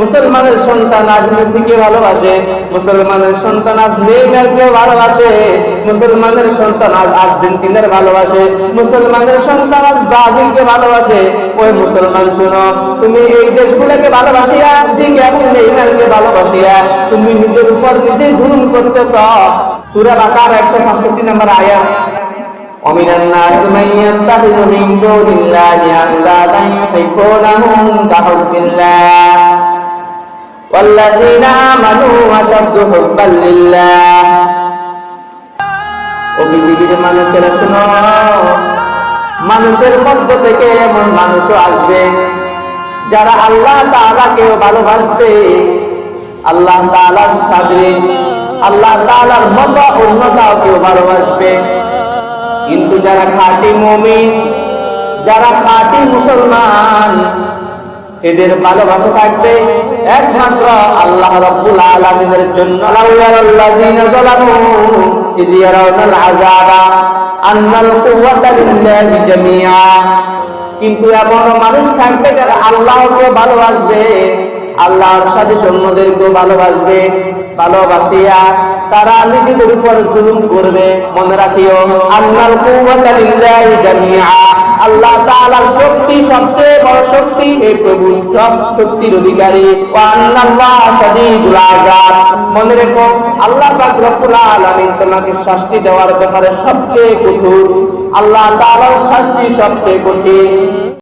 মুসলমানের সন্তান আজ মেসিকে ভালোবাসে, মুসলমানের সন্তান আজ নেইমারকে ভালোবাসে, মুসলমানের সন্তান আজ আর্জেন্টিনার ভালোবাসে, মুসলমানের সন্তান আজ ব্রাজিলকে ভালোবাসে। ওই মুসলমান শোনো, তুমি এই দেশগুলোকে ভালোবাসিয়া ঠিক এবং নেইমারকে ভালোবাসিয়া তুমি নিজের উপর নিজেই জুলুম করতেছ। সূরা বাকারা 165 নম্বর আয়াত। ومن الناس من يتخذ من دون الله أندادا يحبونهم كحب الله والذين آمنوا أشد حبا لله। ও পৃথিবীর মানুষেরা শোনো, মানুষের মধ্য থেকে এমন মানুষও আসবে যারা আল্লাহ তাআলাকে ভালোবাসবে, আল্লাহ তাআলার সাদৃশ, আল্লাহ তাআলার মত অন্য কাউকেও ভালোবাসবে। কিন্তু যারা খাঁটি মুমিন, যারা খাঁটি মুসলমান, এদের ভালোবাসা থাকবে একমাত্র আল্লাহ রাব্বুল আলামিনের জন্য। আল্লাযীনা যালামু ইয ইয়ারাউনাল আযাবা আন্নাল কুওয়াতা লিল্লাহি জামিআ। কিন্তু এমন মানুষ থাকবে যারা আল্লাহকে ভালোবাসবে, আল্লাহর সাথে অন্যদেরকেও ভালোবাসবে, ভালোবাসিয়া তারা নিজেদের উপর জুলুম করবে। মনে রাখিও, আন্নাল কুওয়াতা লিল্লাহি জামিআ, আল্লাহ তাআলার শক্তি সবচেয়ে বড় শক্তি, এই প্রভু সব শক্তির অধিকারী। ওয়া আন্নাল্লাহা শাদীদুল আযাব, মনে রেখো আল্লাহ পাক রব্বুল আলামিন তোমাকে শাস্তি দেওয়ার ব্যাপারে সবচেয়ে কঠোর, আল্লাহ তাআলার শাস্তি সবচেয়ে কঠিন।